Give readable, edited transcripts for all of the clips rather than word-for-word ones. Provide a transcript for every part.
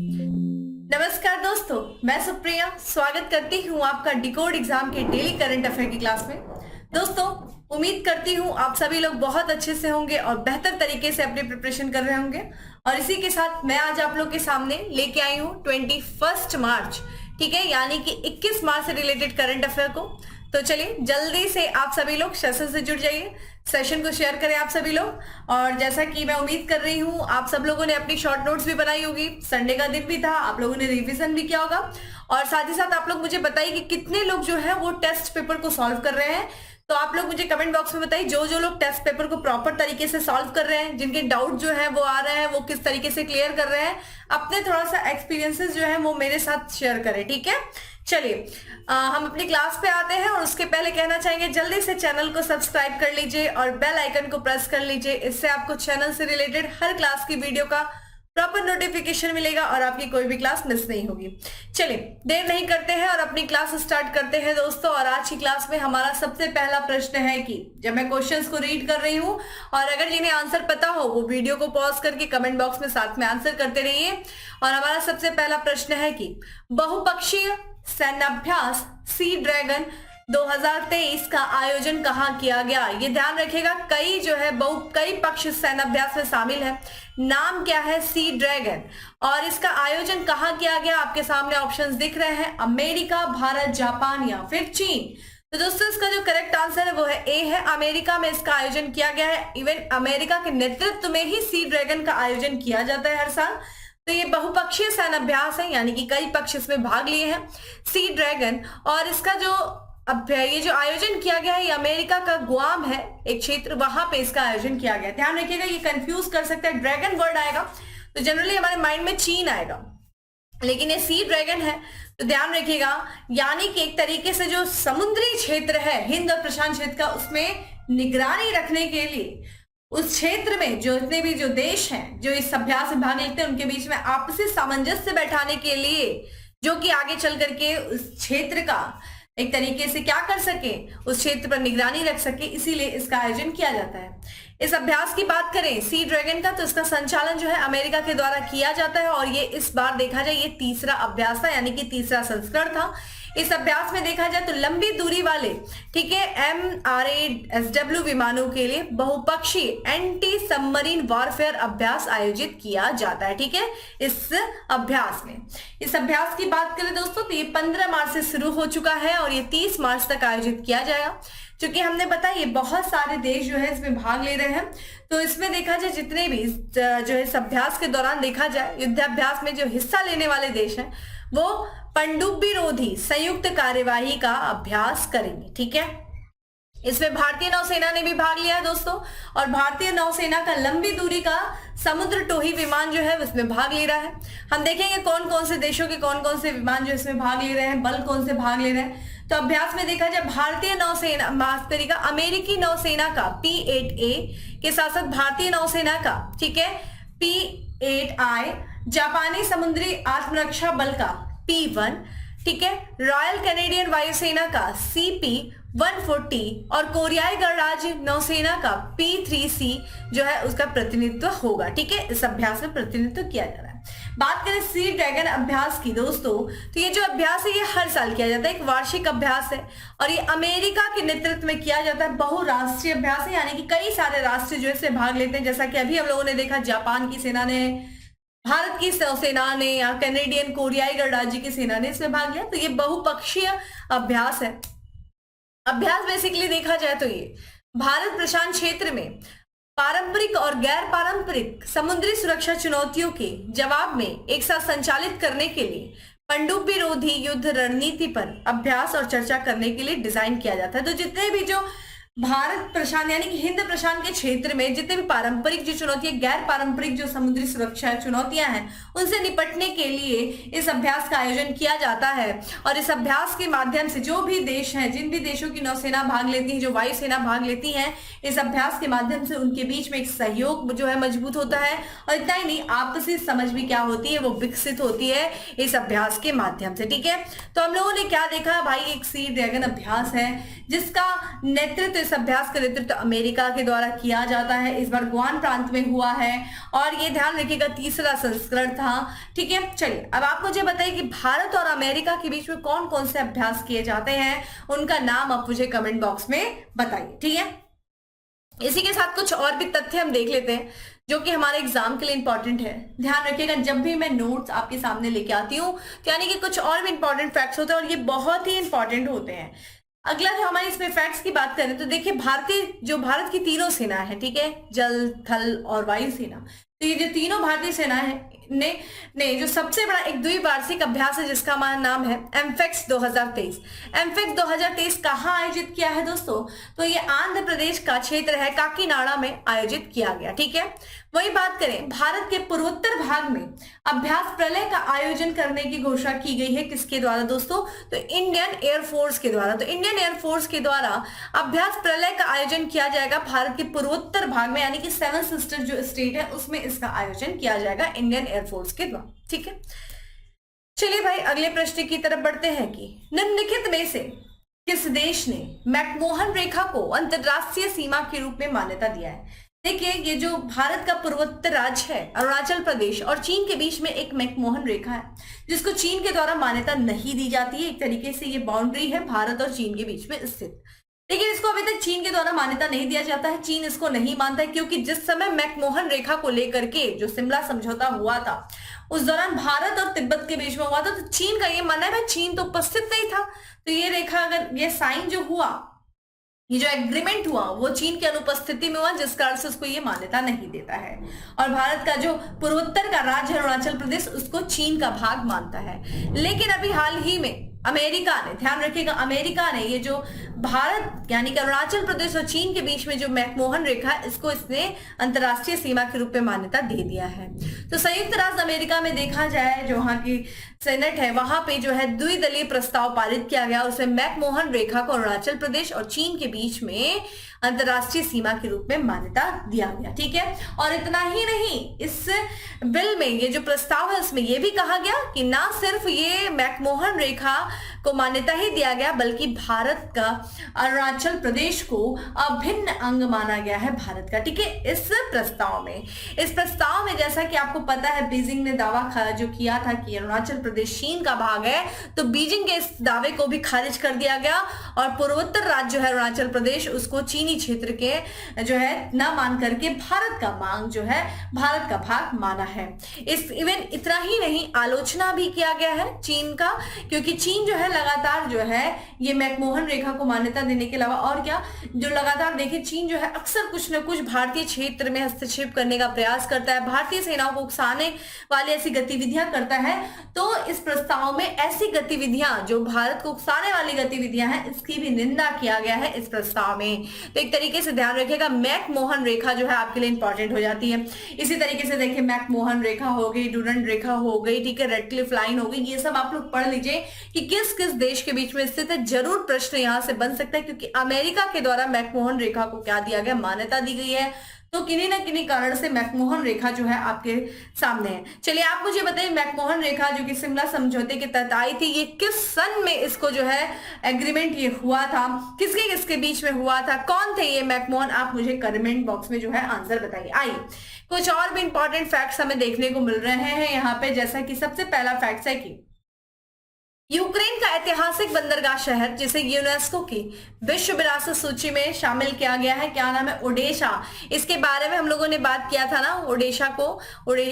नमस्कार दोस्तों, मैं सुप्रिया स्वागत करती हूँ आपका डिकोड एग्जाम के डेली करंट अफेयर की क्लास में। दोस्तों, उम्मीद करती हूँ आप सभी लोग बहुत अच्छे से होंगे और बेहतर तरीके से अपनी प्रिपरेशन कर रहे होंगे। और इसी के साथ मैं आज आप लोग के सामने लेके आई हूँ 21 मार्च, ठीक है, यानी कि 21 मार्च से रिलेटेड करंट अफेयर को। तो चलिए जल्दी से आप सभी लोग सेशन से जुड़ जाइए, सेशन को शेयर करें आप सभी लोग। और जैसा कि मैं उम्मीद कर रही हूँ आप सब लोगों ने अपनी शॉर्ट नोट्स भी बनाई होगी, संडे का दिन भी था, आप लोगों ने रिवीजन भी किया होगा। और साथ ही साथ आप लोग मुझे बताइए कि कितने लोग जो है वो टेस्ट पेपर को सॉल्व कर रहे हैं। तो आप लोग मुझे कमेंट बॉक्स में बताइए जो जो लोग टेस्ट पेपर को प्रॉपर तरीके से सॉल्व कर रहे हैं, जिनके डाउट जो है वो आ रहे हैं, वो किस तरीके से क्लियर कर रहे हैं, अपने थोड़ा सा एक्सपीरियंसेस जो है वो मेरे साथ शेयर करें, ठीक है। चलिए हम अपनी क्लास पे आते हैं और उसके पहले कहना चाहेंगे जल्दी से चैनल को सब्सक्राइब कर लीजिए और बेल आइकन को प्रेस कर लीजिए। इससे आपको चैनल से रिलेटेड हर क्लास की वीडियो का प्रॉपर नोटिफिकेशन मिलेगा और आपकी कोई भी क्लास मिस नहीं होगी। चलिए देर नहीं करते हैं और अपनी क्लास स्टार्ट करते हैं दोस्तों। और आज की क्लास में हमारा सबसे पहला प्रश्न है कि जब मैं क्वेश्चंस को रीड कर रही हूं और अगर जिन्हें आंसर पता हो वो वीडियो को पॉज करके कमेंट बॉक्स में साथ में आंसर करते रहिए। और हमारा सबसे पहला प्रश्न है कि बहुपक्षीय सैन्याभ्यास सी ड्रैगन 2023 का आयोजन कहाँ किया गया। ये ध्यान रखिएगा, कई पक्ष सैन्याभ्यास में शामिल है। नाम क्या है? Sea dragon. और इसका आयोजन कहाँ किया गया? आपके सामने ऑप्शंस दिख रहे हैं, अमेरिका, भारत, जापान या फिर चीन। तो दोस्तों इसका जो करेक्ट आंसर है वो है ए है, अमेरिका में इसका आयोजन किया गया है। इवन अमेरिका के नेतृत्व में ही सी ड्रैगन का आयोजन किया जाता है हर साल। तो ये बहुपक्षीय सैन्याभ्यास है, यानी कि कई पक्ष इसमें भाग लिए हैं, सी ड्रैगन। और इसका ये जो आयोजन किया गया है ये अमेरिका का गुआम है एक क्षेत्र, वहां पे इसका आयोजन किया गया। ध्यान रखिएगा, ये कंफ्यूज कर सकता है, ड्रैगन वर्ड आएगा तो जनरली हमारे माइंड में चीन आएगा, लेकिन ये सी ड्रैगन है तो ध्यान रखिएगा। यानी कि एक तरीके से जो समुद्री क्षेत्र है हिंद और प्रशांत क्षेत्र का, उसमें निगरानी रखने के लिए उस क्षेत्र में जितने भी जो देश हैं जो इस अभ्यास में भाग लेते हैं उनके बीच में आपसी सामंजस्य बैठाने के लिए, जो कि आगे चल करके उस क्षेत्र का एक तरीके से क्या कर सके, उस क्षेत्र पर निगरानी रख सके, इसीलिए इसका आयोजन किया जाता है। इस अभ्यास की बात करें सी ड्रैगन का, तो इसका संचालन जो है अमेरिका के द्वारा किया जाता है। और ये इस बार देखा जाए ये तीसरा अभ्यास था, यानी कि तीसरा संस्करण था। इस अभ्यास में देखा जाए तो लंबी दूरी वाले, ठीक है, MRASW विमानों के लिए बहुपक्षीय एंटी सबमरीन वॉरफेयर अभ्यास आयोजित किया जाता है, ठीक है। इस अभ्यास की बात करें दोस्तों तो ये 15 मार्च से शुरू हो चुका है और ये 30 मार्च तक आयोजित किया जाएगा। क्योंकि हमने बताया ये बहुत सारे देश जो है इसमें भाग ले रहे हैं, तो इसमें देखा जाए जितने भी जो है इस अभ्यास के दौरान देखा जाए युद्धाभ्यास में जो हिस्सा लेने वाले देश हैं वो पनडुब्बी रोधी संयुक्त कार्यवाही का अभ्यास करेंगे, ठीक है। इसमें भारतीय नौसेना ने भी भाग लिया है दोस्तों। और भारतीय नौसेना का लंबी दूरी का समुद्र टोही विमान जो है उसमें भाग ले रहा है। हम देखेंगे कौन कौन से देशों के कौन कौन से विमान जो इसमें भाग ले रहे हैं, बल कौन से भाग ले रहे हैं। तो अभ्यास में देखा जाए भारतीय नौसेना, माफ करिएगा, अमेरिकी नौसेना का P-8A के साथ साथ भारतीय नौसेना का, ठीक है, P-8I, जापानी समुद्री आत्मरक्षा बल का P-1, ठीक है, रॉयल कैनेडियन वायुसेना का CP-140 और कोरियाई गणराज्य नौसेना का P-3C जो है उसका प्रतिनिधित्व होगा, ठीक है। इस अभ्यास में प्रतिनिधित्व किया जा रहा है। बात करें सी ड्रैगन अभ्यास की दोस्तों, तो ये जो अभ्यास है ये हर साल किया जाता है, एक वार्षिक अभ्यास है और ये अमेरिका के नेतृत्व में किया जाता है। बहुराष्ट्रीय अभ्यास है, यानी कि कई सारे राष्ट्र जो इसमें भाग लेते हैं। जैसा कि अभी हम लोगों ने देखा जापान की सेना ने, भारत की सेना ने या कैनेडियन कोरियाई गणराज्य की सेना ने इसमें भाग लिया। तो ये बहुपक्षीय अभ्यास है। अभ्यास बेसिकली देखा जाए तो ये भारत प्रशांत क्षेत्र में पारंपरिक और गैर पारंपरिक समुद्री सुरक्षा चुनौतियों के जवाब में एक साथ संचालित करने के लिए पनडुब्बी रोधी युद्ध रणनीति पर अभ्यास और चर्चा करने के लिए डिजाइन किया जाता है। तो जितने भी जो भारत प्रशांत यानी कि हिंद प्रशांत के क्षेत्र में जितने भी पारंपरिक जो चुनौतियां, गैर पारंपरिक जो समुद्री सुरक्षा चुनौतियां हैं, उनसे निपटने के लिए इस अभ्यास का आयोजन किया जाता है। और इस अभ्यास के माध्यम से जो भी देश हैं, जिन भी देशों की नौसेना भाग लेती है, जो वायुसेना भाग लेती हैं, इस अभ्यास के माध्यम से उनके बीच में एक सहयोग जो है मजबूत होता है। और इतना ही नहीं, आपसी समझ भी क्या होती है वो विकसित होती है इस अभ्यास के माध्यम से, ठीक है। तो हम लोगों ने क्या देखा भाई, एक सी ड्रैगन अभ्यास है जिसका नेतृत्व इस अभ्यास का नेतृत्व अमेरिका के द्वारा किया जाता है। इस बार गुआन प्रांत में हुआ है और ये ध्यान रखिएगा तीसरा संस्करण था। ठीक है, चलिए अब आप मुझे बताइए कि भारत और अमेरिका के बीच में कौन कौन से अभ्यास किए जाते हैं, उनका नाम आप मुझे कमेंट बॉक्स में बताइए। ठीक है, इसी के साथ कुछ और भी तथ्य हम देख लेते हैं जो कि हमारे एग्जाम के लिए इंपॉर्टेंट है। ध्यान रखिएगा जब भी मैं नोट्स आपके सामने लेके आती हूँ तो यानी कि कुछ और भी इंपॉर्टेंट फैक्ट्स होते हैं और ये बहुत ही इंपॉर्टेंट होते हैं। अगला जो हमारे इसमें फैक्ट्स की बात करें तो देखिए भारत की तीनों सेना है, ठीक है, जल थल और वायु सेना। तो ये जो तीनों भारतीय सेना है ने जो सबसे बड़ा एक द्विवार्षिक अभ्यास है जिसका हमारा नाम है एमफेक्स 2023। एमफेक्स 2023 कहाँ आयोजित किया है दोस्तों? तो ये आंध्र प्रदेश का क्षेत्र है काकीनाडा में आयोजित किया गया। ठीक है, वही बात करें भारत के पूर्वोत्तर भाग में अभ्यास प्रलय का आयोजन करने की घोषणा की गई है किसके द्वारा दोस्तों? तो इंडियन एयरफोर्स के द्वारा। तो इंडियन एयरफोर्स के द्वारा अभ्यास प्रलय का आयोजन किया जाएगा भारत के पूर्वोत्तर भाग में, यानी कि 7 सिस्टर जो स्टेट है उसमें इसका आयोजन किया जाएगा इंडियन एयरफोर्स के द्वारा। ठीक है, चलिए भाई अगले प्रश्न की तरफ बढ़ते हैं कि निम्नलिखित में से किस देश ने मैकमोहन रेखा को अंतरराष्ट्रीय सीमा के रूप में मान्यता दिया है? देखिए ये जो भारत का पूर्वोत्तर राज्य है अरुणाचल प्रदेश और चीन के बीच में एक मैकमोहन रेखा है जिसको चीन के द्वारा मान्यता नहीं दी जाती है। एक तरीके से ये बाउंड्री है भारत और चीन के बीच में स्थित, लेकिन इसको अभी तक चीन के द्वारा मान्यता नहीं दिया जाता है। चीन इसको नहीं मानता है क्योंकि जिस समय मैकमोहन रेखा को लेकर के जो शिमला समझौता हुआ था उस दौरान भारत और तिब्बत के बीच में हुआ था, तो चीन का ये मानना है भाई चीन तो उपस्थित नहीं था, तो ये रेखा अगर ये साइन जो हुआ, ये जो एग्रीमेंट हुआ वो चीन की अनुपस्थिति में हुआ, जिस कारण से उसको ये मान्यता नहीं देता है। और भारत का जो पूर्वोत्तर का राज्य है अरुणाचल प्रदेश उसको चीन का भाग मानता है। लेकिन अभी हाल ही में अमेरिका ने, ध्यान रखिएगा अमेरिका ने ये जो भारत यानी कि अरुणाचल प्रदेश और चीन के बीच में जो मैकमोहन रेखा है इसको इसने अंतरराष्ट्रीय सीमा के रूप में मान्यता दे दिया है। तो संयुक्त राष्ट्र अमेरिका में देखा जाए जो वहां की सेनेट है वहां पे जो है द्विदलीय प्रस्ताव पारित किया गया, उसमें मैकमोहन रेखा को अरुणाचल प्रदेश और चीन के बीच में अंतरराष्ट्रीय सीमा के रूप में मान्यता दिया गया। ठीक है, और इतना ही नहीं, इस बिल में ये जो प्रस्ताव है उसमें ये भी कहा गया कि ना सिर्फ ये मैकमोहन रेखा को मान्यता ही दिया गया बल्कि भारत का अरुणाचल प्रदेश को अभिन्न अंग माना गया है भारत का। ठीक है, इस प्रस्ताव में जैसा कि आपको पता है बीजिंग ने दावा जो किया था कि अरुणाचल प्रदेश चीन का भाग है, तो बीजिंग के इस दावे को भी खारिज कर दिया गया और पूर्वोत्तर राज्य जो है अरुणाचल प्रदेश उसको चीनी क्षेत्र के जो है न मान करके भारत का भाग माना है। इवन इतना ही नहीं, आलोचना भी किया गया है चीन का, क्योंकि चीन जो है लगातार जो है ये मैकमोहन रेखा को मान्यता देने के अलावा और क्या जो लगातार देखिए चीन जो है अक्सर कुछ न कुछ भारतीय क्षेत्र में हस्तक्षेप करने का प्रयास करता है, भारतीय सेनाओं को उकसाने वाली ऐसी गतिविधियां करता है। तो इस प्रस्ताव में ऐसी गतिविधियां जो भारत को उकसाने वाली गतिविधियां हैं इसकी भी निंदा किया गया है इस प्रस्ताव में। तो एक तरीके से ध्यान रखिएगा मैकमोहन रेखा जो है आपके लिए इंपॉर्टेंट हो जाती है। इसी तरीके से देखिए मैकमोहन रेखा हो गई, डुरंड रेखा हो गई, ठीक है, रेडक्लिफ लाइन हो गई, ये सब आप लोग पढ़ लीजिए कि किस किस देश के बीच में स्थित है। जरूर प्रश्न यहां से बन सकता है क्योंकि अमेरिका के द्वारा मैकमोहन रेखा को क्या दिया गया, मान्यता दी गई है, तो किन्हीं ना किन्हीं कारण से मैकमोहन रेखा जो है आपके सामने है। चलिए आप मुझे बताइए मैकमोहन रेखा जो कि शिमला समझौते के तहत आई थी ये किस सन में इसको जो है एग्रीमेंट ये हुआ था, किसके किसके बीच में हुआ था, कौन थे ये मैकमोहन, आप मुझे कमेंट बॉक्स में जो है आंसर बताइए। आइए कुछ और भी इंपॉर्टेंट फैक्ट्स हमें देखने को मिल रहे हैं यहाँ पे, जैसा कि सबसे पहला फैक्ट है कि यूक्रेन का ऐतिहासिक बंदरगाह शहर जिसे यूनेस्को की विश्व विरासत सूची में शामिल किया गया है, क्या नाम है, ओडेशा। इसके बारे में हम लोगों ने बात किया था ना,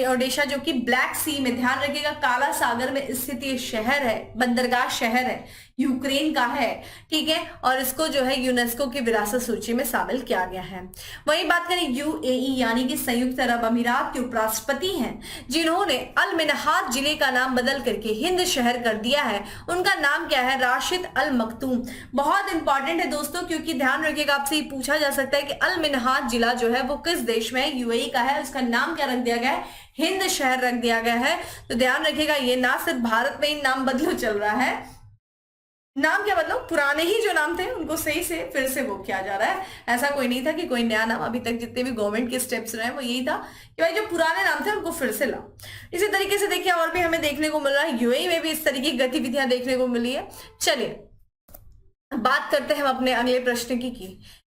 ओडेशा जो कि ब्लैक सी में, ध्यान रखिएगा काला सागर में स्थित ये शहर है, बंदरगाह शहर है, यूक्रेन का है, ठीक है, और इसको जो है यूनेस्को की विरासत सूची में शामिल किया गया है। वही बात करें यूएई यानी कि संयुक्त अरब अमीरात के उपराष्ट्रपति हैं जिन्होंने अल मिनहाज जिले का नाम बदल करके हिंद शहर कर दिया है, उनका नाम क्या है, राशिद अल मखतूम। बहुत इंपॉर्टेंट है दोस्तों क्योंकि ध्यान रखिएगा आपसे ये पूछा जा सकता है कि अल मिनहाज जिला जो है वो किस देश में है, यूएई का है, उसका नाम क्या रख दिया गया है, हिंद शहर रख दिया गया है। तो ध्यान रखिएगा ये ना सिर्फ भारत में ही नाम बदलो चल रहा है, नाम क्या मतलब पुराने ही जो नाम थे उनको सही से फिर से वो किया जा रहा है, ऐसा कोई नहीं था कि कोई नया नाम। अभी तक जितने भी गवर्नमेंट के स्टेप्स रहे वो यही था कि भाई जो पुराने नाम थे उनको फिर से लाओ। इसी तरीके से देखिए और भी हमें देखने को मिल रहा है, यूएई में भी इस तरीके की गतिविधियां देखने को मिली है। चलिए बात करते हैं हम अपने अगले प्रश्न की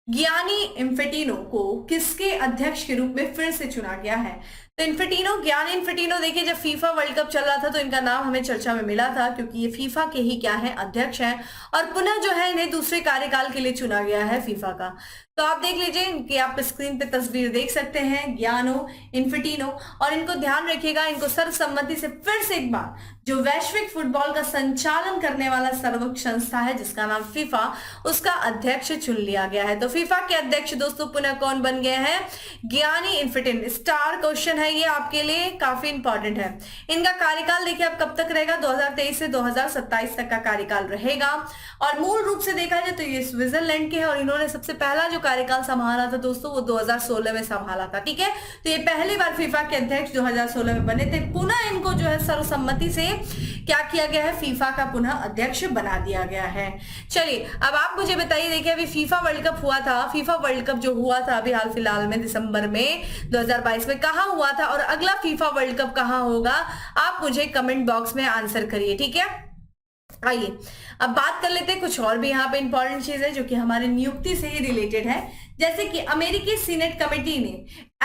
गियानी इन्फेंटिनो को किसके अध्यक्ष के रूप में फिर से चुना गया है? तो इन्फेंटिनो, गियानी इन्फेंटिनो, देखिए जब फीफा वर्ल्ड कप चल रहा था तो इनका नाम हमें चर्चा में मिला था, क्योंकि ये फीफा के ही क्या है, अध्यक्ष हैं, और पुनः जो है इन्हें दूसरे कार्यकाल के लिए चुना गया है फीफा का। तो आप देख लीजिए, इनकी आप स्क्रीन पे तस्वीर देख सकते हैं, गियानो इन्फेंटिनो, और इनको ध्यान रखिएगा, इनको सर्वसम्मति से फिर से एक बार जो वैश्विक फुटबॉल का संचालन करने वाला सर्वोच्च संस्था है जिसका नाम फीफा, उसका अध्यक्ष चुन लिया गया है। तो फीफा के अध्यक्ष दोस्तों पुनः कौन बन गए हैं? गियानी इन्फेंटिनो। स्टार क्वेश्चन है ये आपके लिए, काफी इंपॉर्टेंट है। इनका कार्यकाल देखिए अब कब तक रहेगा, 2023 से 2027 तक का कार्यकाल रहेगा, और मूल रूप से देखा जाए तो ये स्विट्जरलैंड के हैं, और इन्होंने सबसे पहला जो कार्यकाल संभाला था दोस्तों वो 2016 में संभाला था। ठीक है, तो ये पहली बार फीफा के अध्यक्ष 2016 में बने थे। पुनः इनको जो है सर्वसम्मति से क्या किया गया है, फीफा का पुनः अध्यक्ष बना दिया गया है। चलिए अब आप मुझे बताइए, देखिए अभी फीफा वर्ल्ड कप हुआ था, फीफा वर्ल्ड कप जो हुआ था अभी हाल फिलहाल में दिसंबर में 2022 में कहाँ हुआ था, और अगला फीफा वर्ल्ड कप कहाँ होगा, आप मुझे कमेंट बॉक्स में आंसर करिए। ठीक है, आइए अब बात कर लेते हैं कुछ और भी यहाँ पे इंपॉर्टेंट चीज है जो कि हमारे नियुक्ति से ही रिलेटेड है। जैसे कि अमेरिकी सीनेट कमेटी ने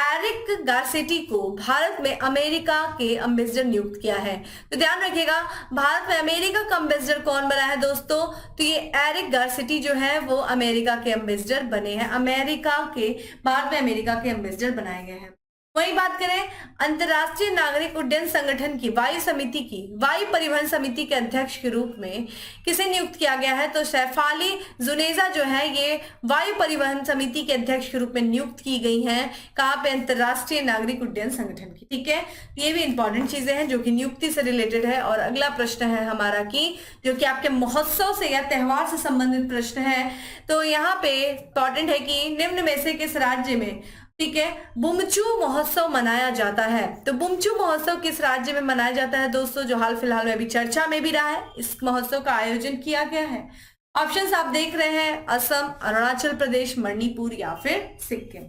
एरिक गारसेटी को भारत में अमेरिका के एम्बेसडर नियुक्त किया है। तो ध्यान रखिएगा, भारत में अमेरिका का एम्बेसडर कौन बना है दोस्तों, तो ये एरिक गारसेटी जो है वो अमेरिका के एम्बेसडर बने हैं, भारत में अमेरिका के एम्बेसडर बनाए गए हैं। वही बात करें अंतरराष्ट्रीय नागरिक उड्डयन संगठन की वायु परिवहन समिति के अध्यक्ष के रूप में किसे नियुक्त किया गया है, तो शैफाली जुनेजा जो है ये वायु परिवहन समिति के अध्यक्ष के रूप में नियुक्त की गई हैं। कहाँ पे, अंतरराष्ट्रीय नागरिक उड्डयन संगठन की। ठीक है, ये भी इंपॉर्टेंट चीजें हैं जो कि नियुक्ति से रिलेटेड है। और अगला प्रश्न है हमारा की जो कि आपके महोत्सव से या त्योहार से संबंधित प्रश्न है। तो यहाँ पे इंपॉर्टेंट है कि निम्न में से किस राज्य में, ठीक है, बुमचू महोत्सव मनाया जाता है। तो बुमचू महोत्सव किस राज्य में मनाया जाता है दोस्तों, जो हाल फिलहाल में अभी चर्चा में भी रहा है, इस महोत्सव का आयोजन किया गया है। ऑप्शंस आप देख रहे हैं, असम, अरुणाचल प्रदेश, मणिपुर या फिर सिक्किम।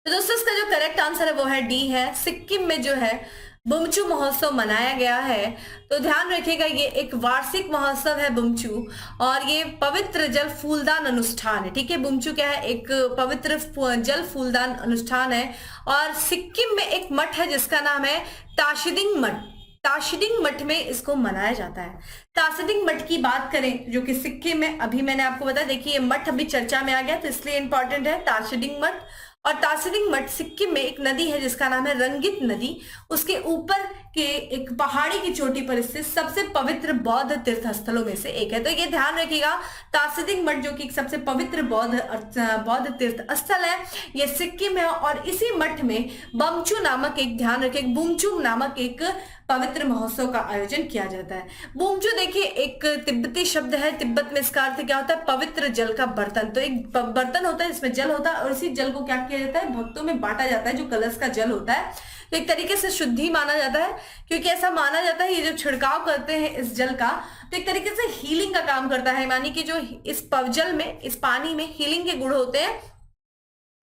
तो दोस्तों इसका जो करेक्ट आंसर है वो है डी है, सिक्किम में जो है बुमचू महोत्सव मनाया गया है। तो ध्यान रखिएगा ये एक वार्षिक महोत्सव है बुमचू, और ये पवित्र जल फूलदान अनुष्ठान है। ठीक है, बुमचू क्या है, एक पवित्र जल फूलदान अनुष्ठान है। और सिक्किम में एक मठ है जिसका नाम है ताशिदिंग मठ। ताशिदिंग मठ में इसको मनाया जाता है। ताशिदिंग मठ की बात करें जो कि सिक्किम में, अभी मैंने आपको बताया, देखिए ये मठ अभी चर्चा में आ गया तो इसलिए इंपॉर्टेंट है ताशिदिंग मठ। और ताशिदिंग मठ सिक्किम में एक नदी है जिसका नाम है रंगित नदी, उसके ऊपर के एक पहाड़ी की चोटी पर स्थित सबसे पवित्र बौद्ध तीर्थ स्थलों में से एक है। तो ये ध्यान रखिएगा, ताशिदिंग मठ जो कि सबसे पवित्र बौद्ध तीर्थ स्थल है, ये सिक्किम है। और इसी मठ में बमचू नामक एक, ध्यान रखिए, बुमचू नामक एक पवित्र महोत्सव का आयोजन किया जाता है। बुमचू देखिए एक तिब्बती शब्द है, तिब्बत में इसका अर्थ क्या होता है, पवित्र जल का बर्तन। तो एक बर्तन होता है जिसमें जल होता है, और इसी जल को क्या किया जाता है, भक्तों में बांटा जाता है, जो कलश का जल होता है। तो एक तरीके से शुद्धि माना जाता है, क्योंकि ऐसा माना जाता है ये जो छिड़काव करते हैं इस जल का, तो एक तरीके से हीलिंग का काम करता है, यानी कि जो इस जल में, इस पानी में हीलिंग के गुण होते हैं,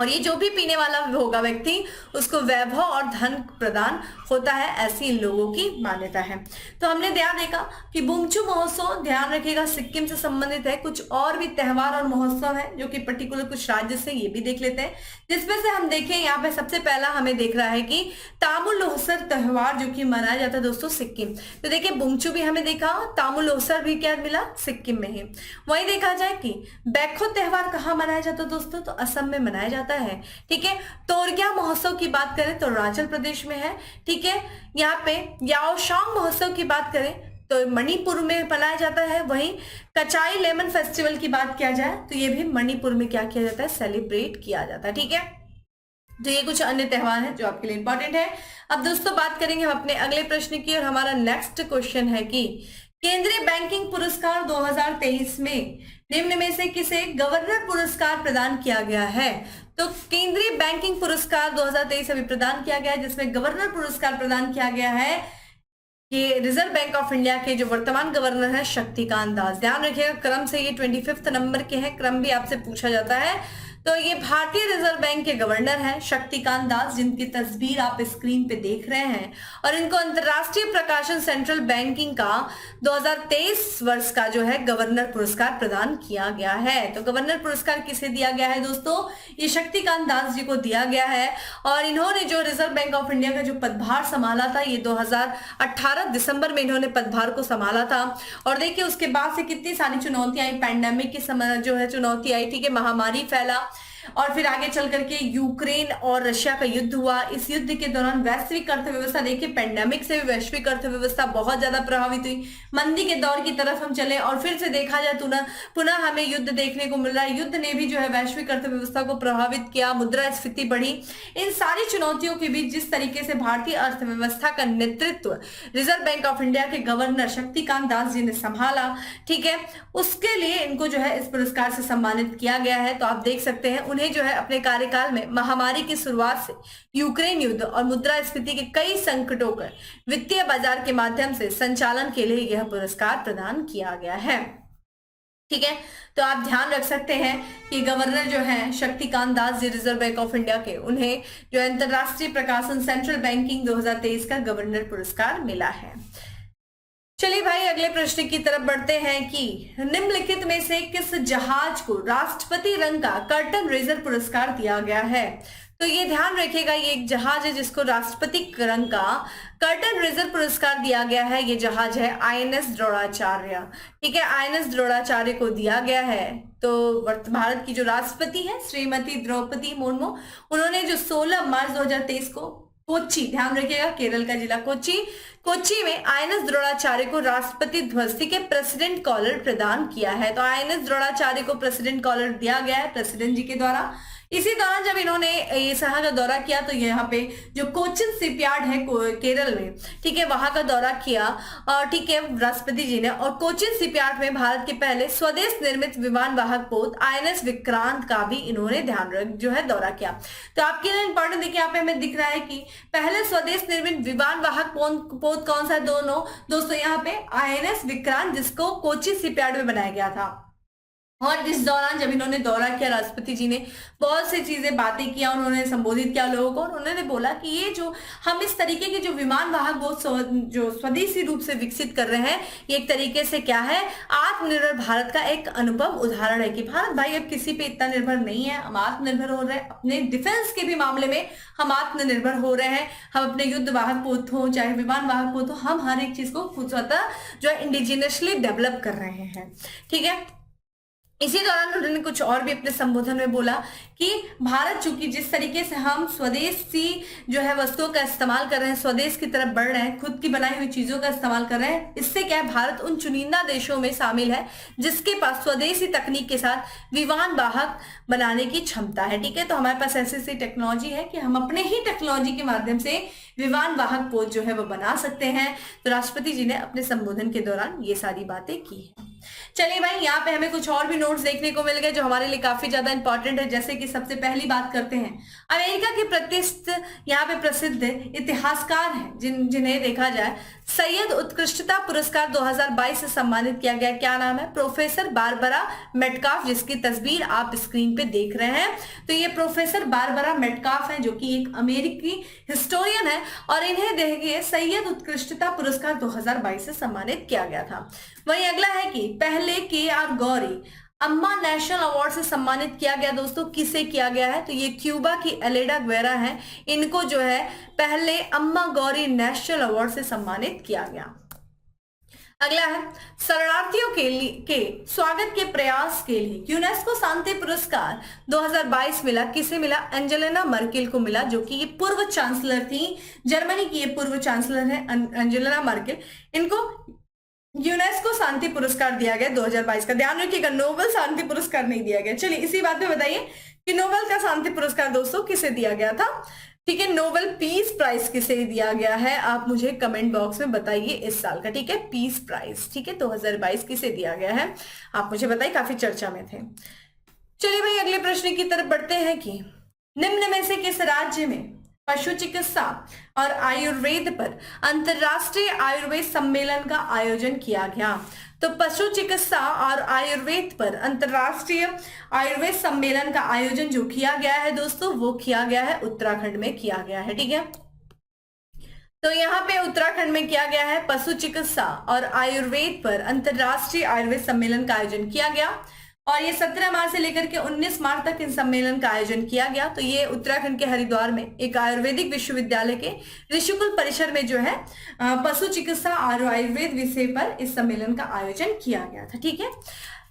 और ये जो भी पीने वाला होगा व्यक्ति उसको वैभव और धन प्रदान होता है, ऐसी इन लोगों की मान्यता है। तो हमने ध्यान देखा कि बुमचू महोत्सव, ध्यान रखिएगा, सिक्किम से संबंधित है। कुछ और भी त्योहार और महोत्सव है जो कि पर्टिकुलर कुछ राज्य से, ये भी देख लेते हैं, जिसमें से हम देखें यहाँ पे सबसे पहला हमें देख रहा है कि तामुल लोहसर त्योहार जो कि मनाया जाता है दोस्तों सिक्किम। तो देखिए बुमचू भी हमें देखा, तामुल लोहसर भी क्या मिला, सिक्किम में ही। वही देखा जाए कि बैखो त्योहार कहाँ मनाया जाता है दोस्तों, तो असम में मनाया जाता है। ठीक है, तोरग्या महोत्सव की बात करें तो अरुणाचल प्रदेश में है। ठीक है, यहाँ पे याओशांग महोत्सव की बात करें तो मणिपुर में मनाया जाता है। वहीं कचाई लेमन फेस्टिवल की बात किया जाए तो ये भी मणिपुर में क्या किया जाता है, सेलिब्रेट किया जाता है। ठीक है, तो ये कुछ अन्य त्योहार हैं जो आपके लिए इंपॉर्टेंट है। अब दोस्तों बात करेंगे हम अपने अगले प्रश्न की, और हमारा नेक्स्ट क्वेश्चन है कि केंद्रीय बैंकिंग पुरस्कार 2023 में निम्न में से किसे गवर्नर पुरस्कार प्रदान किया गया है। तो केंद्रीय बैंकिंग पुरस्कार 2023 अभी प्रदान किया गया है, जिसमें गवर्नर पुरस्कार प्रदान किया गया है कि रिजर्व बैंक ऑफ इंडिया के जो वर्तमान गवर्नर है शक्तिकांत दास। ध्यान रखिएगा क्रम से ये 25वें नंबर के हैं, क्रम भी आपसे पूछा जाता है। तो ये भारतीय रिजर्व बैंक के गवर्नर हैं शक्तिकांत दास, जिनकी तस्वीर आप स्क्रीन पे देख रहे हैं, और इनको अंतरराष्ट्रीय प्रकाशन सेंट्रल बैंकिंग का 2023 वर्ष का जो है गवर्नर पुरस्कार प्रदान किया गया है। तो गवर्नर पुरस्कार किसे दिया गया है दोस्तों? ये शक्तिकांत दास जी को दिया गया है और इन्होंने जो रिजर्व बैंक ऑफ इंडिया का जो पदभार संभाला था, ये 2018 दिसंबर में इन्होंने पदभार को संभाला था। और देखिए उसके बाद से कितनी सारी चुनौतियां आई, पैंडेमिक की समय जो है चुनौती आई, ठीक है, महामारी फैला और फिर आगे चल करके यूक्रेन और रशिया का युद्ध हुआ। इस युद्ध के दौरान वैश्विक अर्थव्यवस्था, देखिए पैंडेमिक से भी वैश्विक अर्थव्यवस्था बहुत ज्यादा प्रभावित हुई, मंदी के दौर की तरफ हम चले और फिर से देखा जाए तो पुनः हमें युद्ध देखने को मिल रहा है। युद्ध ने भी जो है वैश्विक अर्थव्यवस्था को प्रभावित किया, मुद्रास्फीति बढ़ी। इन सारी चुनौतियों के बीच जिस तरीके से भारतीय अर्थव्यवस्था का नेतृत्व रिजर्व बैंक ऑफ इंडिया के गवर्नर शक्तिकांत दास जी ने संभाला, ठीक है, उसके लिए इनको जो है इस पुरस्कार से सम्मानित किया गया है। तो आप देख सकते हैं उन्हें जो है अपने कार्यकाल में महामारी की शुरुआत से यूक्रेन युद्ध और मुद्रास्फीति के कई संकटों का वित्तीय बाजार के माध्यम से संचालन के लिए यह पुरस्कार प्रदान किया गया है, ठीक है। तो आप ध्यान रख सकते हैं कि गवर्नर जो है Shaktikanta Das ji reserve bank of India के, उन्हें जो अंतरराष्ट्रीय प्रकाशन सेंट्रल बैंकिंग 2023 का गवर्नर पुरस्कार मिला है। चलिए भाई अगले प्रश्न की तरफ बढ़ते हैं कि निम्नलिखित में से किस जहाज को राष्ट्रपति रंग का कर्टन रेजर पुरस्कार दिया गया है? तो ये ध्यान रखिएगा, ये एक जहाज है जिसको राष्ट्रपति रंग का कर्टन रेजर पुरस्कार दिया गया है। ये जहाज है INS द्रोणाचार्य, ठीक है, INS द्रोणाचार्य को दिया गया है। तो भारत की जो राष्ट्रपति है श्रीमती द्रौपदी मुर्मू, उन्होंने जो 16 मार्च 2023 को कोच्चि, ध्यान रखिएगा केरल का जिला कोच्चि में INS द्रोणाचार्य को राष्ट्रपति ध्वज के प्रेसिडेंट कॉलर प्रदान किया है। तो INS द्रोणाचार्य को प्रेसिडेंट कॉलर दिया गया है प्रेसिडेंट जी के द्वारा। इसी दौरान जब इन्होंने ये शहर का दौरा किया तो यहाँ पे जो कोचिन शिपयार्ड है केरल में, ठीक है, वहां का दौरा किया और ठीक है राष्ट्रपति जी ने, और कोचिन शिपयार्ड में भारत के पहले स्वदेश निर्मित विमान वाहक पोत INS विक्रांत का भी इन्होंने जो है दौरा किया। तो आपके लिए इंपॉर्टेंट देखिए यहाँ पे हमें दिख रहा है कि पहले स्वदेश निर्मित विमान वाहक पोत कौन सा? दोस्तों यहाँ पे INS विक्रांत, जिसको कोचिन शिपयार्ड में बनाया गया था। और इस दौरान जब इन्होंने दौरा किया राष्ट्रपति जी ने बहुत सी चीजें बातें किया, उन्होंने संबोधित किया लोगों को और उन्होंने बोला कि ये जो हम इस तरीके के जो विमान वाहक जो स्वदेशी रूप से विकसित कर रहे हैं, ये एक तरीके से क्या है, आत्मनिर्भर भारत का एक अनुपम उदाहरण है कि भारत भाई अब किसी पे इतना निर्भर नहीं है, हम आत्मनिर्भर हो रहे हैं, अपने डिफेंस के भी मामले में हम आत्मनिर्भर हो रहे हैं। हम अपने युद्ध वाहक पोत हो चाहे विमान वाहक पोत हो, हम हर एक चीज को खुद स्वतः जो है इंडिजिनियसली डेवलप कर रहे हैं, ठीक है। इसी दौरान उन्होंने कुछ और भी अपने संबोधन में बोला कि भारत चूंकि जिस तरीके से हम स्वदेशी जो है वस्तुओं का इस्तेमाल कर रहे हैं, स्वदेश की तरफ बढ़ रहे हैं, खुद की बनाई हुई चीजों का इस्तेमाल कर रहे हैं, इससे क्या है भारत उन चुनिंदा देशों में शामिल है जिसके पास स्वदेशी तकनीक के साथ विमान वाहक बनाने की क्षमता है, ठीक है। तो हमारे पास ऐसी टेक्नोलॉजी है कि हम अपने ही टेक्नोलॉजी के माध्यम से विमान वाहक पोत जो है वो बना सकते हैं। तो राष्ट्रपति जी ने अपने संबोधन के दौरान ये सारी बातें की है। चलिए भाई यहाँ पे हमें कुछ और भी नोट्स देखने को मिल गए जो हमारे लिए काफी ज्यादा इंपॉर्टेंट है। जैसे कि सबसे पहली बात करते हैं, अमेरिका के प्रतिष्ठित यहाँ पे प्रसिद्ध इतिहासकार हैं जिन्हें देखा जाए सैयद उत्कृष्टता पुरस्कार 2022 से सम्मानित किया गया। क्या नाम है? प्रोफेसर बारबरा मेटकाफ, जिसकी तस्वीर आप स्क्रीन पे देख रहे हैं। तो ये प्रोफेसर बारबरा मेटकाफ है जो कि एक अमेरिकी हिस्टोरियन है और इन्हें देखिए सैयद उत्कृष्टता पुरस्कार 2022 से सम्मानित किया गया था। वहीं अगला है कि पहले KR गौरी अम्मा नेशनल अवार्ड से सम्मानित किया गया। दोस्तों किसे किया गया है? तो ये क्यूबा की एलेडा ग्वेरा है, इनको जो है पहले अम्मा गौरी नेशनल अवार्ड से सम्मानित किया गया। अगला है शरणार्थियों के स्वागत के प्रयास के लिए यूनेस्को शांति पुरस्कार 2022 मिला। किसे मिला? एंजेलिना मर्केल को मिला, जो कि ये पूर्व चांसलर थी, जर्मनी की ये पूर्व चांसलर है एंजेलिना मर्केल। इनको यूनेस्को शांति पुरस्कार दिया गया 2022 का। ध्यान रखिएगा नोबेल शांति पुरस्कार नहीं दिया गया। चलिए इसी बात पे बताइए कि नोबेल का शांति पुरस्कार दोस्तों किसे दिया गया था? ठीक है, नोबेल पीस प्राइज किसे दिया गया है? आप मुझे कमेंट बॉक्स में बताइए इस साल का, ठीक है, पीस प्राइज, ठीक है, 2022 किसे दिया गया है आप मुझे बताइए, काफी चर्चा में थे। चलिए भाई अगले प्रश्न की तरफ बढ़ते हैं कि निम्न में से किस राज्य में पशु चिकित्सा और आयुर्वेद पर अंतरराष्ट्रीय आयुर्वेद सम्मेलन का आयोजन किया गया? तो पशु चिकित्सा और आयुर्वेद पर अंतरराष्ट्रीय आयुर्वेद सम्मेलन का आयोजन जो किया गया है दोस्तों, वो किया गया है उत्तराखंड में किया गया है, ठीक है। तो यहाँ पे उत्तराखंड में किया गया है पशु चिकित्सा और आयुर्वेद पर अंतर्राष्ट्रीय आयुर्वेद सम्मेलन का आयोजन किया गया और ये 17 मार्च से लेकर के 19 मार्च तक इन सम्मेलन का आयोजन किया गया। तो ये उत्तराखंड के हरिद्वार में एक आयुर्वेदिक विश्वविद्यालय के ऋषिकुल परिसर में जो है पशु चिकित्सा और आयुर्वेद विषय पर इस सम्मेलन का आयोजन किया गया था। ठीक है,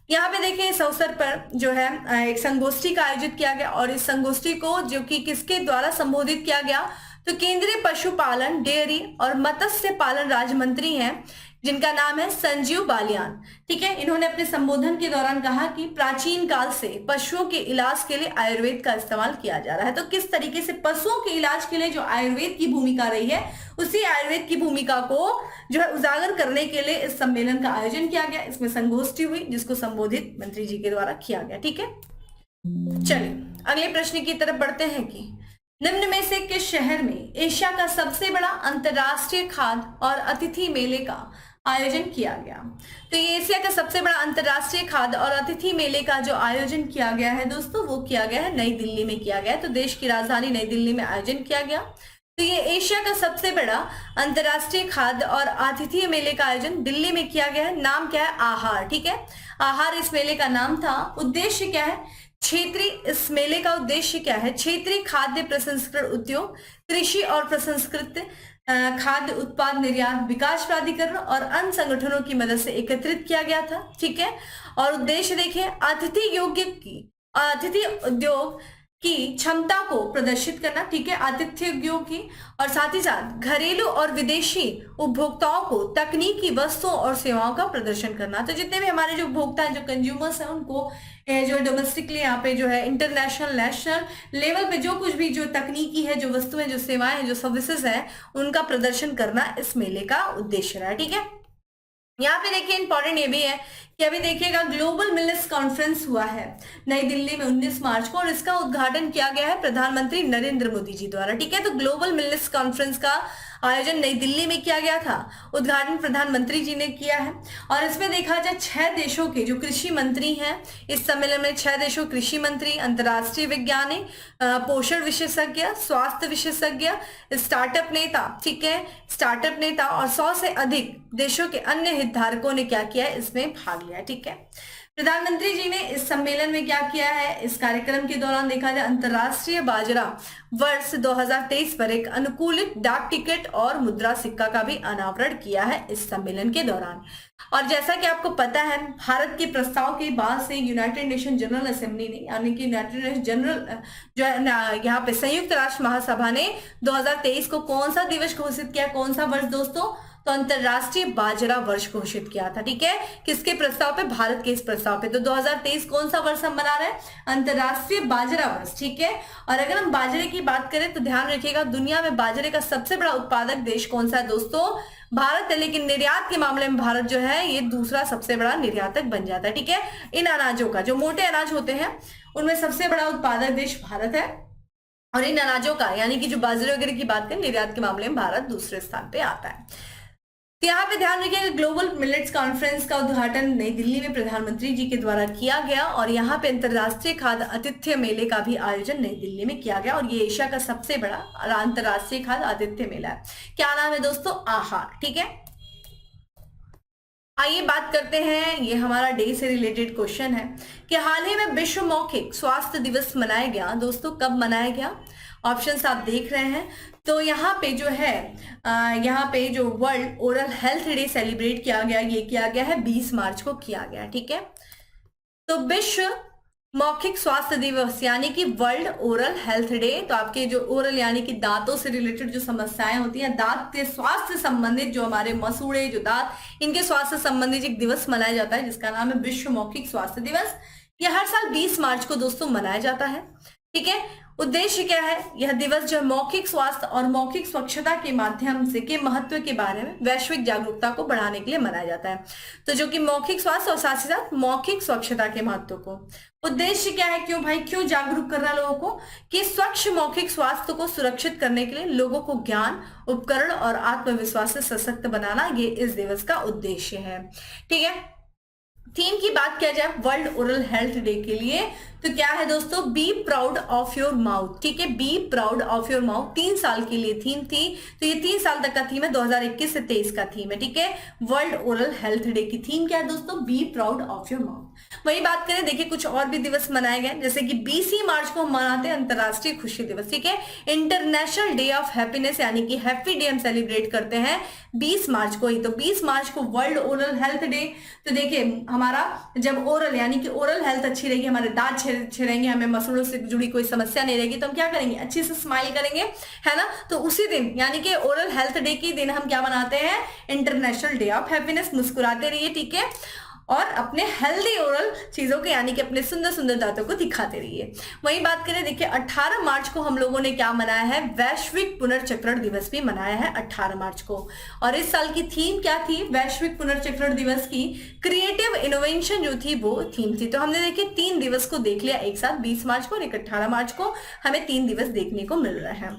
यहाँ पे देखिए इस अवसर पर जो है एक संगोष्ठी का आयोजित किया गया और इस संगोष्ठी को जो कि किसके द्वारा संबोधित किया गया, तो केंद्रीय पशुपालन, डेयरी और मत्स्य पालन राज्य मंत्री हैं जिनका नाम है संजीव बालियान। ठीक है, इन्होंने अपने संबोधन के दौरान कहा कि प्राचीन काल से पशुओं के इलाज के लिए आयुर्वेद का इस्तेमाल किया जा रहा है। तो किस तरीके से पशुओं के इलाज के लिए जो आयुर्वेद की भूमिका रही है, उसी आयुर्वेद की भूमिका को जो है उजागर करने के लिए इस सम्मेलन का आयोजन किया गया। इसमें संगोष्ठी हुई जिसको संबोधित मंत्री जी के द्वारा किया गया। ठीक है, चलिए अगले प्रश्न की तरफ बढ़ते हैं कि निम्न में से किस शहर में एशिया का सबसे बड़ा अंतरराष्ट्रीय खाद्य और अतिथि मेले का आयोजन किया गया। तो ये एशिया का सबसे बड़ा अंतरराष्ट्रीय खाद्य और अतिथि मेले का जो आयोजन किया गया है दोस्तों, वो किया गया है नई दिल्ली में किया गया है। तो देश की राजधानी नई दिल्ली में आयोजन किया गया। तो ये एशिया का सबसे बड़ा अंतरराष्ट्रीय खाद्य और आतिथ्य मेले का आयोजन दिल्ली में किया गया है। नाम क्या है? आहार। ठीक है, आहार इस मेले का नाम था। उद्देश्य क्या है? क्षेत्रीय, इस मेले का उद्देश्य क्या है? क्षेत्रीय खाद्य प्रसंस्करण उद्योग, कृषि और प्रसंस्कृत खाद्य उत्पाद निर्यात विकास प्राधिकरण और अन्य संगठनों की मदद से एकत्रित किया गया था। ठीक है, और उद्देश्य देखिए आतिथ्य उद्योग की क्षमता को प्रदर्शित करना। ठीक है, आतिथ्य उद्योग की, और साथ ही साथ घरेलू और विदेशी उपभोक्ताओं को तकनीकी वस्तुओं और सेवाओं का प्रदर्शन करना। तो जितने भी हमारे जो उपभोक्ता हैं, जो कंज्यूमर्स हैं, उनको जो डोमेस्टिकली यहाँ पे जो है इंटरनेशनल, नेशनल लेवल पे जो कुछ भी जो तकनीकी है, जो वस्तुएं, जो सेवाएं हैं, जो सर्विसेज है, उनका प्रदर्शन करना इस मेले का उद्देश्य रहा है। ठीक है, यहाँ पे देखिए इंपॉर्टेंट ये भी है कि अभी देखिएगा ग्लोबल मिलेट्स कॉन्फ्रेंस हुआ है नई दिल्ली में 19 मार्च को और इसका उद्घाटन किया गया है प्रधानमंत्री नरेंद्र मोदी जी द्वारा। ठीक है, तो ग्लोबल मिलेट्स कॉन्फ्रेंस का आयोजन नई दिल्ली में किया गया था, उद्घाटन प्रधानमंत्री जी ने किया है। और इसमें देखा जाए 6 देशों के जो कृषि मंत्री हैं, इस सम्मेलन में 6 देशों कृषि मंत्री, अंतर्राष्ट्रीय वैज्ञानिक, पोषण विशेषज्ञ, स्वास्थ्य विशेषज्ञ, स्टार्टअप नेता, ठीक है, स्टार्टअप नेता और 100 से अधिक देशों के अन्य हितधारकों ने क्या किया है, इसमें भाग लिया। ठीक है, प्रधानमंत्री जी ने इस सम्मेलन में क्या किया है, इस कार्यक्रम के दौरान देखा जाए अंतर्राष्ट्रीय बाजरा वर्ष 2023 पर एक अनुकूलित डाक टिकट और मुद्रा सिक्का का भी अनावरण किया है इस सम्मेलन के दौरान। और जैसा कि आपको पता है, भारत के प्रस्ताव के बाद से यूनाइटेड नेशन जनरल असेंबली ने, यानी कि यूनाइटेड नेशन जनरल जो है यहाँ पे संयुक्त राष्ट्र महासभा ने 2023 को कौन सा दिवस घोषित किया, कौन सा वर्ष दोस्तों, तो अंतरराष्ट्रीय बाजरा वर्ष घोषित किया था। ठीक है, किसके प्रस्ताव पे? भारत के इस प्रस्ताव पे। तो 2023 कौन सा वर्ष हम मना रहे हैं? अंतरराष्ट्रीय बाजरा वर्ष। ठीक है, और अगर हम बाजरे की बात करें तो ध्यान रखिएगा, दुनिया में बाजरे का सबसे बड़ा उत्पादक देश कौन सा है दोस्तों? भारत है। लेकिन निर्यात के मामले में भारत जो है ये दूसरा सबसे बड़ा निर्यातक बन जाता है। ठीक है, इन अनाजों का, जो मोटे अनाज होते हैं, उनमें सबसे बड़ा उत्पादक देश भारत है। और इन अनाजों का, यानी कि जो बाजरे वगैरह की बात करें, निर्यात के मामले में भारत दूसरे स्थान पे आता है। तो यहाँ पे ध्यान रखिएगा, ग्लोबल मिलेट्स कॉन्फ्रेंस का उद्घाटन नई दिल्ली में प्रधानमंत्री जी के द्वारा किया गया और यहाँ पे अंतर्राष्ट्रीय खाद्य आतिथ्य मेले का भी आयोजन नई दिल्ली में किया गया और ये एशिया का सबसे बड़ा अंतर्राष्ट्रीय खाद्य आतिथ्य मेला है। क्या नाम है दोस्तों? आहार। ठीक है, आइए बात करते हैं, ये हमारा डे से रिलेटेड क्वेश्चन है कि हाल ही में विश्व मौखिक स्वास्थ्य दिवस मनाया गया। दोस्तों कब मनाया गया? ऑप्शंस आप देख रहे हैं। तो यहाँ पे जो है यहाँ पे जो world oral health day celebrate किया गया, ये किया गया है 20 मार्च को किया गया। ठीक है, तो विश्व मौखिक स्वास्थ्य दिवस यानी कि वर्ल्ड ओरल हेल्थ डे। तो आपके जो ओरल यानी कि दांतों से रिलेटेड जो समस्याएं होती हैं, दांत के स्वास्थ्य संबंधित, जो हमारे मसूड़े, जो दांत, इनके स्वास्थ्य संबंधित एक दिवस मनाया जाता है जिसका नाम है विश्व मौखिक स्वास्थ्य दिवस। यह हर साल 20 मार्च को दोस्तों मनाया जाता है। ठीक है, उद्देश्य क्या है? यह दिवस जो मौखिक स्वास्थ्य और मौखिक स्वच्छता के माध्यम से के महत्व के बारे में वैश्विक जागरूकता को बढ़ाने के लिए मनाया जाता है। तो जो कि मौखिक स्वास्थ्य और साथ ही साथ मौखिक स्वच्छता के महत्व को, उद्देश्य क्या है? क्यों भाई, क्यों जागरूक करना लोगों को कि स्वच्छ मौखिक स्वास्थ्य को सुरक्षित करने के लिए लोगों को ज्ञान, उपकरण और आत्मविश्वास से सशक्त बनाना, ये इस दिवस का उद्देश्य है। ठीक है, थीम की बात किया जाए वर्ल्ड ओरल हेल्थ डे के लिए, तो क्या है दोस्तों, be proud of your mouth, ठीक है, be proud of your mouth 3 साल के लिए थीम थी। तो ये 3 साल तक का थीम है, 2021 से 23 का थीम है, ठीक है। वर्ल्ड ओरल हेल्थ डे की थीम क्या है दोस्तों, be proud of your mouth. वही बात करें, देखिए कुछ और भी दिवस मनाए गए, जैसे कि 20 मार्च को हम मनाते हैं अंतरराष्ट्रीय खुशी दिवस, ठीक है। इंटरनेशनल डे ऑफ हैप्पीनेस यानी कि हैप्पी डे हम सेलिब्रेट करते हैं 20 मार्च को ही। तो 20 मार्च को वर्ल्ड ओरल हेल्थ डे। तो देखिए हमारा जब ओरल यानी कि ओरल हेल्थ अच्छी रहेगी, हमारे दांत अच्छे रहेंगे, हमें मसूड़ों से जुड़ी कोई समस्या नहीं रहेगी, तो हम क्या करेंगे, अच्छे से स्माइल करेंगे, है ना। तो उसी दिन यानी कि ओरल हेल्थ डे के दिन हम क्या मनाते हैं, इंटरनेशनल डे ऑफ हैप्पीनेस। मुस्कुराते रहिए, ठीक है, और अपने हेल्दी ओरल चीजों के यानी कि अपने सुंदर सुंदर दांतों को दिखाते रहिए। वही बात करें, देखिए 18 मार्च को हम लोगों ने क्या मनाया है, वैश्विक पुनर्चक्रण दिवस भी मनाया है 18 मार्च को। और इस साल की थीम क्या थी वैश्विक पुनर्चक्रण दिवस की, क्रिएटिव इनोवेशन जो थी वो थीम थी। तो हमने देखिए 3 दिवस को देख लिया एक साथ, 20 मार्च को और 18 मार्च को, हमें 3 दिवस देखने को मिल रहे हैं।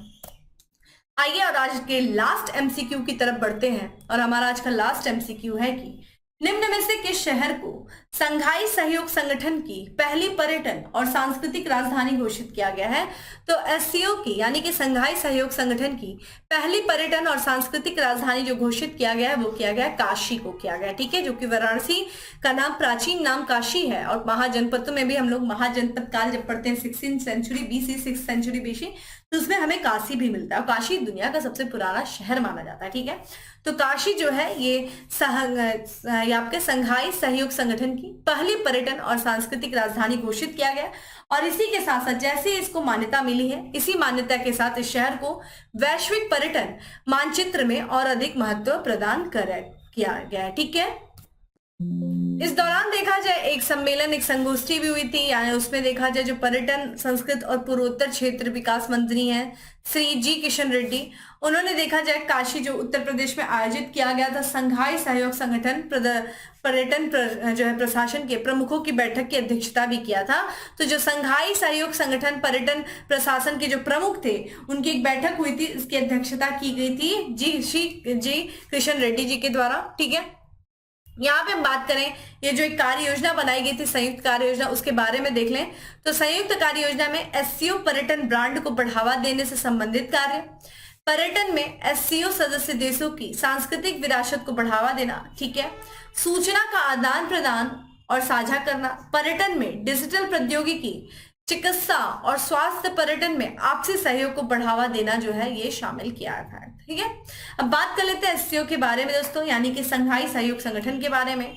आइए और आज के लास्ट एमसीक्यू की तरफ बढ़ते हैं। और हमारा आज का लास्ट एमसीक्यू है कि निम्न में से किस शहर को संघाई सहयोग संगठन की पहली पर्यटन और सांस्कृतिक राजधानी घोषित किया गया है। तो एससीओ की यानी कि संघाई सहयोग संगठन की पहली पर्यटन और सांस्कृतिक राजधानी जो घोषित किया गया है वो किया गया काशी को किया गया, ठीक है, जो कि वाराणसी का नाम प्राचीन नाम काशी है। और महाजनपदों में भी हम लोग महाजनपद काल जब पढ़ते हैं 16th century BC 6th century BC, तो उसमें हमें काशी भी मिलता है। काशी दुनिया का सबसे पुराना शहर माना जाता है, ठीक है। तो काशी जो है ये आपके संघाई सहयोग संगठन की पहली पर्यटन और सांस्कृतिक राजधानी घोषित किया गया। और इसी के साथ साथ जैसे इसको मान्यता मिली है, इसी मान्यता के साथ इस शहर को वैश्विक पर्यटन मानचित्र में और अधिक महत्व प्रदान किया गया है, ठीक है। इस दौरान देखा जाए एक सम्मेलन, एक संगोष्ठी भी हुई थी, यानी उसमें देखा जाए जो पर्यटन, संस्कृत और पूर्वोत्तर क्षेत्र विकास मंत्री हैं श्री जी किशन रेड्डी, उन्होंने देखा जाए काशी जो उत्तर प्रदेश में आयोजित किया गया था संघाई सहयोग संगठन पर्यटन जो है प्रशासन के प्रमुखों की बैठक की अध्यक्षता भी किया था। तो जो संघाई सहयोग संगठन पर्यटन प्रशासन के जो प्रमुख थे उनकी एक बैठक हुई थी, इसकी अध्यक्षता की गई थी जी किशन रेड्डी जी के द्वारा, ठीक है। यहाँ पे हम बात करें, ये जो एक कार्य योजना बनाई गई थी संयुक्त कार्य योजना, उसके बारे में देख लें तो संयुक्त कार्य योजना में एससीओ पर्यटन ब्रांड को बढ़ावा देने से संबंधित कार्य, पर्यटन में एससीओ सदस्य देशों की सांस्कृतिक विरासत को बढ़ावा देना, ठीक है, सूचना का आदान प्रदान और साझा करना, पर्यटन में डिजिटल प्रौद्योगिकी, चिकित्सा और स्वास्थ्य पर्यटन में आपसी सहयोग को बढ़ावा देना जो है ये शामिल किया गया है, ठीक है। अब बात कर लेते हैं एससीओ के बारे में दोस्तों, यानी कि संघाई सहयोग संगठन के बारे में।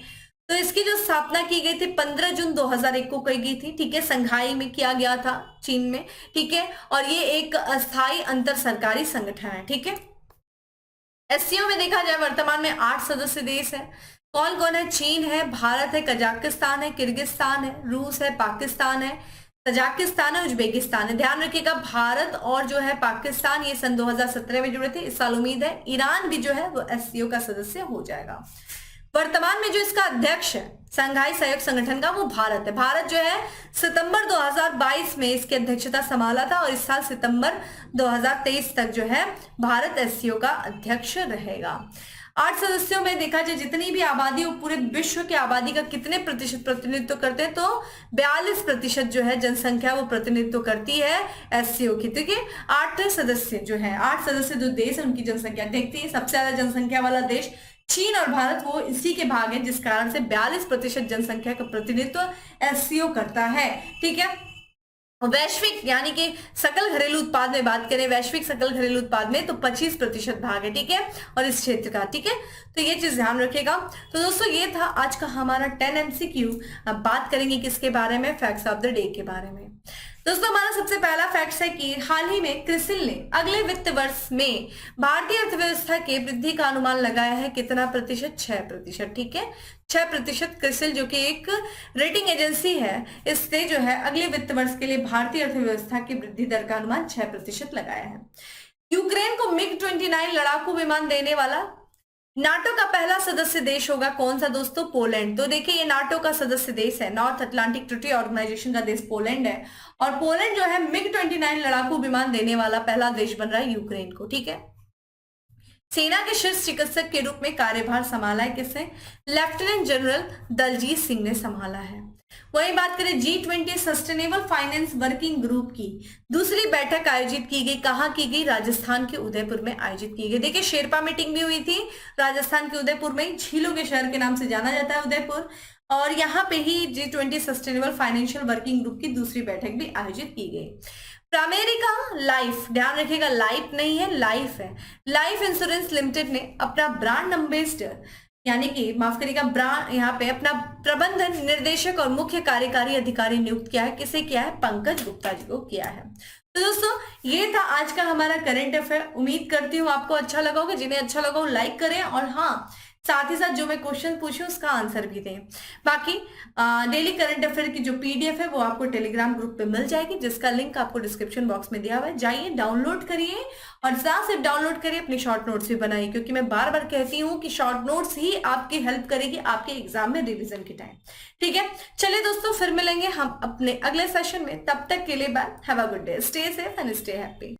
तो इसकी जो स्थापना की गई थी 15 जून 2001 को की गई थी, ठीक है, संघाई में किया गया था चीन में, ठीक है। और ये एक अस्थायी अंतर सरकारी संगठन है, ठीक है। एससीओ में देखा जाए वर्तमान में 8 सदस्य देश है। कौन कौन है, चीन है, भारत है, कजाकिस्तान है, किर्गिस्तान है, रूस है, पाकिस्तान है, तजाकिस्तान है, उज्बेकिस्तान है। ध्यान रखिएगा भारत और जो है पाकिस्तान ये सन 2017 में जुड़े थे, इस साल उम्मीद है ईरान भी जो है वो एससीओ का सदस्य हो जाएगा। वर्तमान में जो इसका अध्यक्ष है संघाई सहयोग संगठन का वो भारत है। भारत जो है सितंबर 2022 में इसकी अध्यक्षता संभाला था और इस साल सितंबर 2023 तक जो है भारत एससीओ का अध्यक्ष रहेगा। 8 सदस्यों में देखा जाए जितनी भी आबादी वो पूरे विश्व की आबादी का कितने प्रतिशत प्रतिनिधित्व करते हैं, तो 42% जो है जनसंख्या वो प्रतिनिधित्व करती है एससीओ की, ठीक है। 8 सदस्य जो है, 8 सदस्य जो देश है उनकी जनसंख्या देखती है, सबसे ज्यादा जनसंख्या वाला देश चीन और भारत वो इसी के भाग है, जिस कारण से 42% जनसंख्या का प्रतिनिधित्व एससीओ करता है, ठीक है। वैश्विक यानी कि सकल घरेलू उत्पाद में बात करें, वैश्विक सकल घरेलू उत्पाद में तो 25% भाग है, ठीक है, और इस क्षेत्र का, ठीक है। तो ये चीज ध्यान रखिएगा। तो दोस्तों ये था आज का हमारा 10 MCQ। अब बात करेंगे किसके बारे में, फैक्ट्स ऑफ द डे के बारे में। दोस्तों हमारा सबसे पहला फैक्ट है कि हाल ही में क्रिसिल ने अगले वित्त वर्ष में भारतीय अर्थव्यवस्था के वृद्धि का अनुमान लगाया है कितना प्रतिशत, 6%, ठीक है, 6%। क्रिसिल जो कि एक रेटिंग एजेंसी है, इसने जो है अगले वित्त वर्ष के लिए भारतीय अर्थव्यवस्था की वृद्धि दर का अनुमान 6% लगाया है। यूक्रेन को MiG-29 लड़ाकू विमान देने वाला नाटो का पहला सदस्य देश होगा कौन सा दोस्तों, पोलैंड। तो देखिए ये नाटो का सदस्य देश है, नॉर्थ अटलांटिक ट्रीटी ऑर्गेनाइजेशन का देश पोलैंड है, और पोलैंड जो है MiG-29 लड़ाकू विमान देने वाला पहला देश बन रहा है यूक्रेन को, ठीक है। सेना के शीर्ष चिकित्सक के रूप में कार्यभार संभाला है किसने, लेफ्टिनेंट जनरल दलजीत सिंह ने संभाला है। वही बात करें G20 sustainable finance working group की दूसरी बैठक आयोजित की गई, कहां की गई? राजस्थान के उदयपुर में आयोजित की गई। देखिए शेरपा मीटिंग भी हुई थी राजस्थान के उदयपुर में, झीलों के शहर के नाम से जाना जाता है उदयपुर, और यहाँ पे ही G20 sustainable financial working group की दूसरी बैठक भी आयोजित की गई। प्रामेरिका लाइफ, ध्यान रखिएगा लाइफ नहीं है लाइफ है, लाइफ इंश्योरेंस लिमिटेड ने अपना ब्रांड एम्बेसडर यानी कि माफ करिएगा ब्रांड, यहाँ पे अपना प्रबंधन निर्देशक और मुख्य कार्यकारी अधिकारी नियुक्त किया है। किसे किया है? पंकज गुप्ता जी को किया है। तो दोस्तों ये था आज का हमारा करंट अफेयर। उम्मीद करती हूँ आपको अच्छा लगा होगा। जिन्हें अच्छा लगा हो लाइक करें, और हाँ साथ ही साथ जो मैं क्वेश्चन पूछी उसका आंसर भी दें। बाकी डेली करंट अफेयर की जो पीडीएफ है वो आपको टेलीग्राम ग्रुप पे मिल जाएगी, जिसका लिंक आपको डिस्क्रिप्शन बॉक्स में दिया हुआ है। जाइए डाउनलोड करिए, और ना सिर्फ डाउनलोड करिए, अपनी शॉर्ट नोट्स भी बनाइए, क्योंकि मैं बार बार कहती हूँ कि शॉर्ट नोट्स ही आपकी हेल्प करेगी आपके एग्जाम में रिविजन के टाइम। ठीक है, चलिए दोस्तों फिर मिलेंगे हम अपने अगले सेशन में। तब तक के लिए bye, have a good day, stay safe and stay happy.